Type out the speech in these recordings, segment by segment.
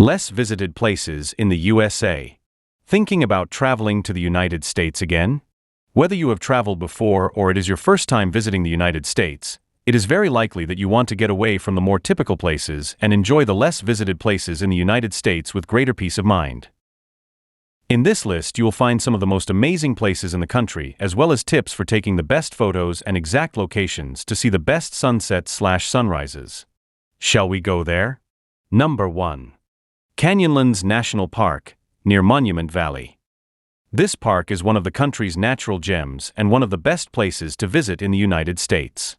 Less visited places in the USA. Thinking about traveling to the United States again? Whether you have traveled before or it is your first time visiting the United States, it is very likely that you want to get away from the more typical places and enjoy the less visited places in the United States with greater peace of mind. In this list, you will find some of the most amazing places in the country, as well as tips for taking the best photos and exact locations to see the best sunsets/sunrises. Shall we go there? Number 1. Canyonlands National Park, near Monument Valley. This park is one of the country's natural gems and one of the best places to visit in the United States.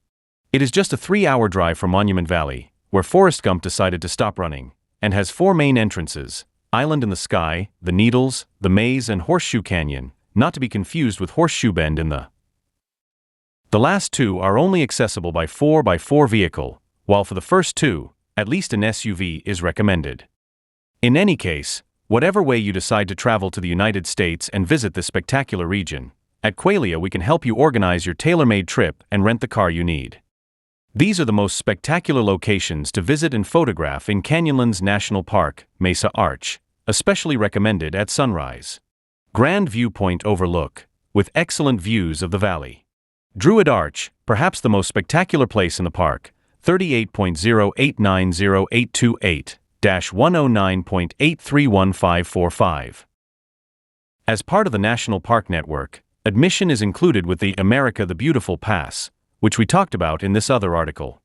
It is just a 3-hour drive from Monument Valley, where Forrest Gump decided to stop running, and has 4 main entrances: Island in the Sky, The Needles, The Maze, and Horseshoe Canyon, not to be confused with Horseshoe Bend in the. The last 2 are only accessible by 4x4 vehicle, while for the first 2, at least an SUV is recommended. In any case, whatever way you decide to travel to the United States and visit this spectacular region, at Qualia we can help you organize your tailor-made trip and rent the car you need. These are the most spectacular locations to visit and photograph in Canyonlands National Park, Mesa Arch, especially recommended at sunrise. Grand Viewpoint Overlook, with excellent views of the valley. Druid Arch, perhaps the most spectacular place in the park, 38.0890828-109.831545. As part of the National Park Network, admission is included with the America the Beautiful Pass, which we talked about in this other article.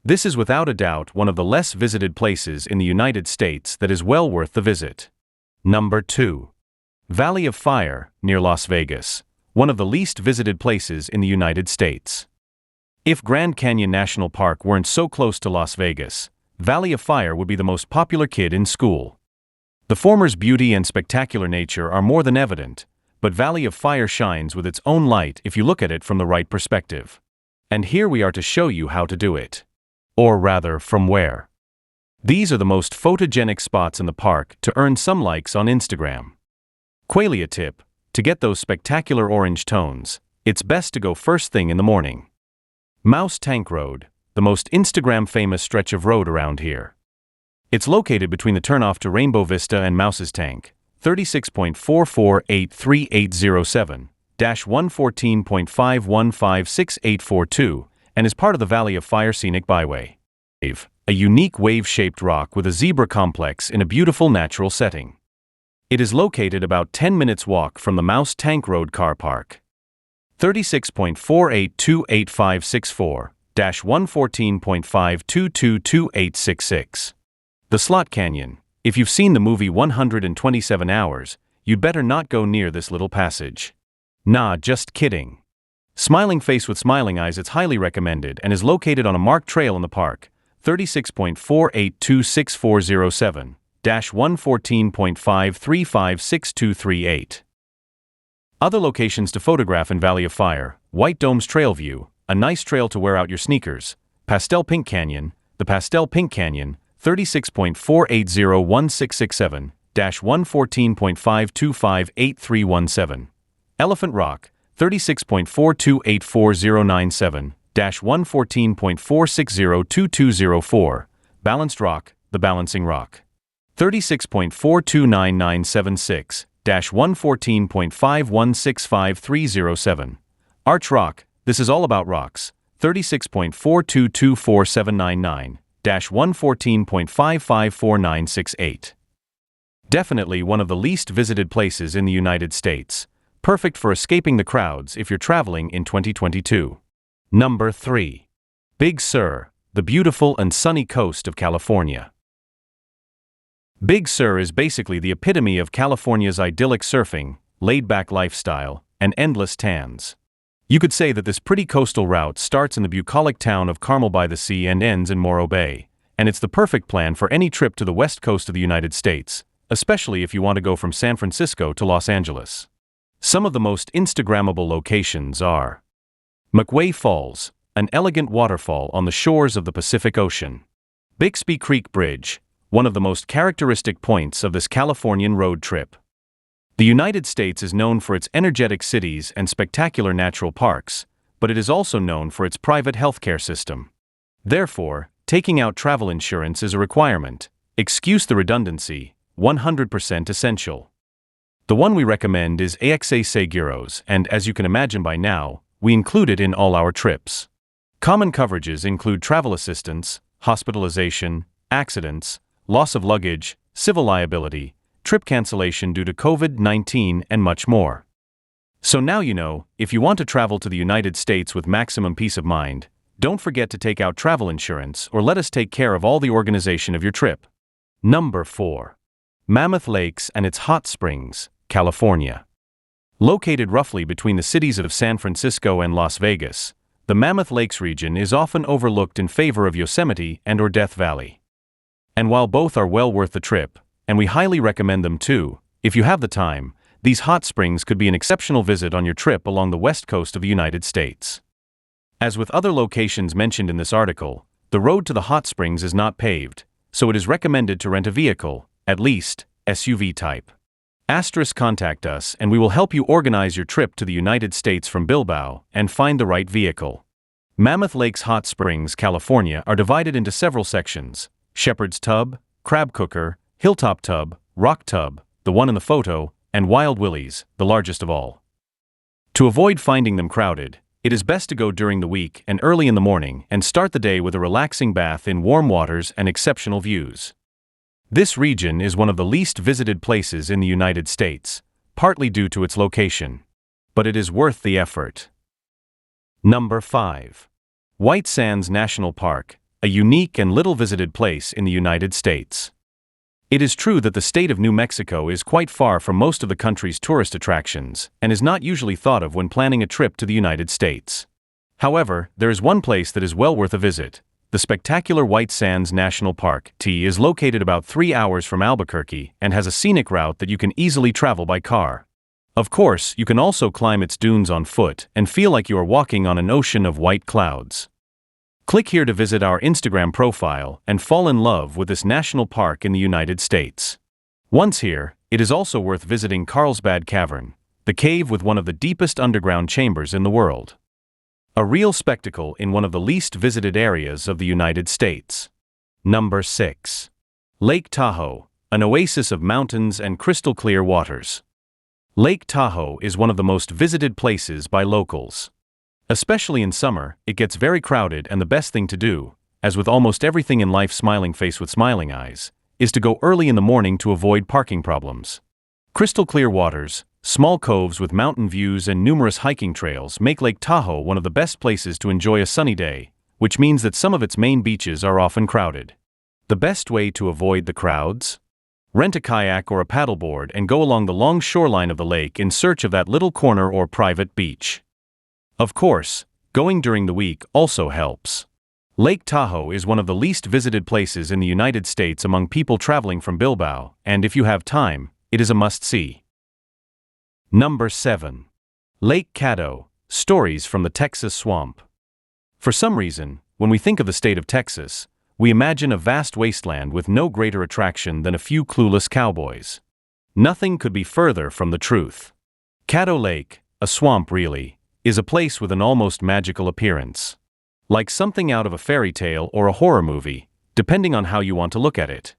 This is without a doubt one of the less visited places in the United States that is well worth the visit. Number 2. Valley of Fire, near Las Vegas, one of the least visited places in the United States. If Grand Canyon National Park weren't so close to Las Vegas, Valley of Fire would be the most popular kid in school. The former's beauty and spectacular nature are more than evident, but Valley of Fire shines with its own light if you look at it from the right perspective. And here we are to show you how to do it. Or rather, from where. These are the most photogenic spots in the park to earn some likes on Instagram. Qualia tip: to get those spectacular orange tones, it's best to go first thing in the morning. Mouse Tank Road, the most Instagram-famous stretch of road around here. It's located between the turnoff to Rainbow Vista and Mouse's Tank, 36.4483807-114.51568842, and is part of the Valley of Fire Scenic Byway. A unique wave-shaped rock with a zebra complex in a beautiful natural setting. It is located about 10 minutes walk from the Mouse Tank Road car park. 36.4828564-114.5222866. The Slot Canyon. If you've seen the movie 127 Hours, you'd better not go near this little passage. Nah, just kidding. Smiling Face with Smiling Eyes, it's highly recommended and is located on a marked trail in the park, 36.4826407-114.5356238. Other locations to photograph in Valley of Fire: White Dome's Trail View, a nice trail to wear out your sneakers; Pastel Pink Canyon, the Pastel Pink Canyon, 36.4801667-114.5258317. Elephant Rock, 36.4284097-114.4602204. Balanced Rock, the Balancing Rock, 36.42996-114.5165307. Arch Rock, this is all about rocks, 36.4224799-114.554968. Definitely one of the least visited places in the United States, perfect for escaping the crowds if you're traveling in 2022. Number 3. Big Sur, the beautiful and sunny coast of California. Big Sur is basically the epitome of California's idyllic surfing, laid-back lifestyle, and endless tans. You could say that this pretty coastal route starts in the bucolic town of Carmel by the Sea and ends in Morro Bay, and it's the perfect plan for any trip to the west coast of the United States, especially if you want to go from San Francisco to Los Angeles. Some of the most Instagrammable locations are McWay Falls, an elegant waterfall on the shores of the Pacific Ocean. Bixby Creek Bridge, one of the most characteristic points of this Californian road trip. The United States is known for its energetic cities and spectacular natural parks, but it is also known for its private healthcare system. Therefore, taking out travel insurance is a requirement, Excuse the redundancy, 100% essential. The one we recommend is AXA Seguros, and as you can imagine by now, we include it in all our trips. Common coverages include travel assistance, hospitalization, accidents, loss of luggage, civil liability, trip cancellation due to COVID-19, and much more. So now you know, if you want to travel to the United States with maximum peace of mind, don't forget to take out travel insurance or let us take care of all the organization of your trip. Number 4. Mammoth Lakes and its hot springs, California. Located roughly between the cities of San Francisco and Las Vegas, the Mammoth Lakes region is often overlooked in favor of Yosemite and/or Death Valley. And while both are well worth the trip, and we highly recommend them too, if you have the time, these hot springs could be an exceptional visit on your trip along the west coast of the United States. As with other locations mentioned in this article, the road to the hot springs is not paved, so it is recommended to rent a vehicle, at least SUV type. Contact us and we will help you organize your trip to the United States from Bilbao and find the right vehicle. Mammoth Lakes Hot Springs, California are divided into several sections: Shepherd's Tub, Crab Cooker, Hilltop Tub, Rock Tub, the one in the photo, and Wild Willie's, the largest of all. To avoid finding them crowded, it is best to go during the week and early in the morning and start the day with a relaxing bath in warm waters and exceptional views. This region is one of the least visited places in the United States, partly due to its location. But it is worth the effort. Number 5. White Sands National Park, a unique and little visited place in the United States. It is true that the state of New Mexico is quite far from most of the country's tourist attractions and is not usually thought of when planning a trip to the United States. However, there is one place that is well worth a visit. The spectacular White Sands National Park is located about 3 hours from Albuquerque and has a scenic route that you can easily travel by car. Of course, you can also climb its dunes on foot and feel like you are walking on an ocean of white clouds. Click here to visit our Instagram profile and fall in love with this national park in the United States. Once here, it is also worth visiting Carlsbad Cavern, the cave with one of the deepest underground chambers in the world. A real spectacle in one of the least visited areas of the United States. Number 6. Lake Tahoe, an oasis of mountains and crystal clear waters. Lake Tahoe is one of the most visited places by locals. Especially in summer, it gets very crowded, and the best thing to do, as with almost everything in life smiling face with smiling eyes, is to go early in the morning to avoid parking problems. Crystal clear waters, small coves with mountain views and numerous hiking trails make Lake Tahoe one of the best places to enjoy a sunny day, which means that some of its main beaches are often crowded. The best way to avoid the crowds? Rent a kayak or a paddleboard and go along the long shoreline of the lake in search of that little corner or private beach. Of course, going during the week also helps. Lake Tahoe is one of the least visited places in the United States among people traveling from Bilbao, and if you have time, it is a must-see. Number 7. Lake Caddo, Stories from the Texas Swamp. For some reason, when we think of the state of Texas, we imagine a vast wasteland with no greater attraction than a few clueless cowboys. Nothing could be further from the truth. Caddo Lake, a swamp really, is a place with an almost magical appearance. Like something out of a fairy tale or a horror movie, depending on how you want to look at it.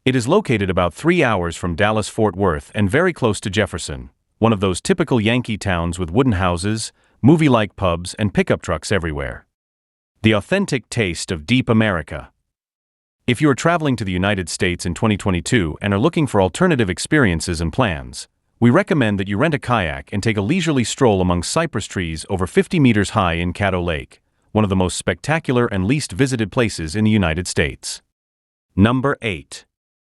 It is located about 3 hours from Dallas-Fort Worth and very close to Jefferson, one of those typical Yankee towns with wooden houses, movie-like pubs, and pickup trucks everywhere. The authentic taste of deep America. If you are traveling to the United States in 2022 and are looking for alternative experiences and plans, we recommend that you rent a kayak and take a leisurely stroll among cypress trees over 50 meters high in Caddo Lake, one of the most spectacular and least visited places in the United States. Number 8.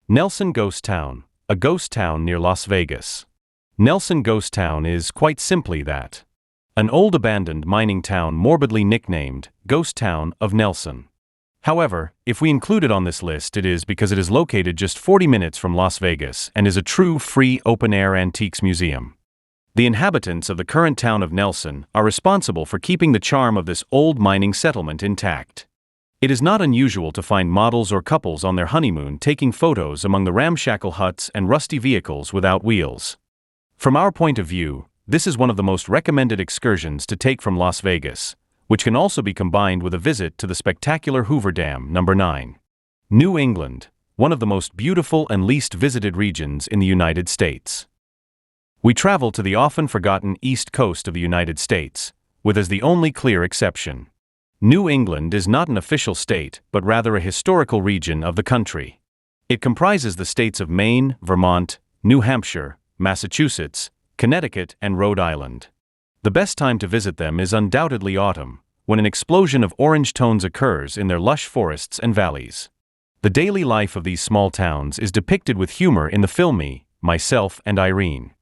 Nelson Ghost Town, a ghost town near Las Vegas. Nelson Ghost Town is quite simply that. An old abandoned mining town morbidly nicknamed Ghost Town of Nelson. However, if we include it on this list, it is because it is located just 40 minutes from Las Vegas and is a true free open-air antiques museum. The inhabitants of the current town of Nelson are responsible for keeping the charm of this old mining settlement intact. It is not unusual to find models or couples on their honeymoon taking photos among the ramshackle huts and rusty vehicles without wheels. From our point of view, this is one of the most recommended excursions to take from Las Vegas, which can also be combined with a visit to the spectacular Hoover Dam. Number 9. New England, one of the most beautiful and least visited regions in the United States. We travel to the often forgotten East Coast of the United States, with as the only clear exception. New England is not an official state, but rather a historical region of the country. It comprises the states of Maine, Vermont, New Hampshire, Massachusetts, Connecticut, and Rhode Island. The best time to visit them is undoubtedly autumn, when an explosion of orange tones occurs in their lush forests and valleys. The daily life of these small towns is depicted with humor in the film Me, Myself, and Irene.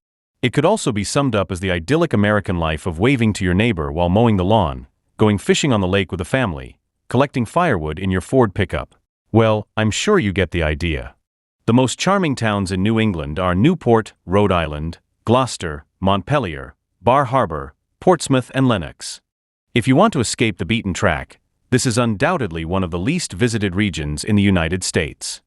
It could also be summed up as the idyllic American life of waving to your neighbor while mowing the lawn, going fishing on the lake with a family, collecting firewood in your Ford pickup. Well, I'm sure you get the idea. The most charming towns in New England are Newport, Rhode Island, Gloucester, Montpelier, Bar Harbor, Portsmouth, and Lenox. If you want to escape the beaten track, this is undoubtedly one of the least visited regions in the United States.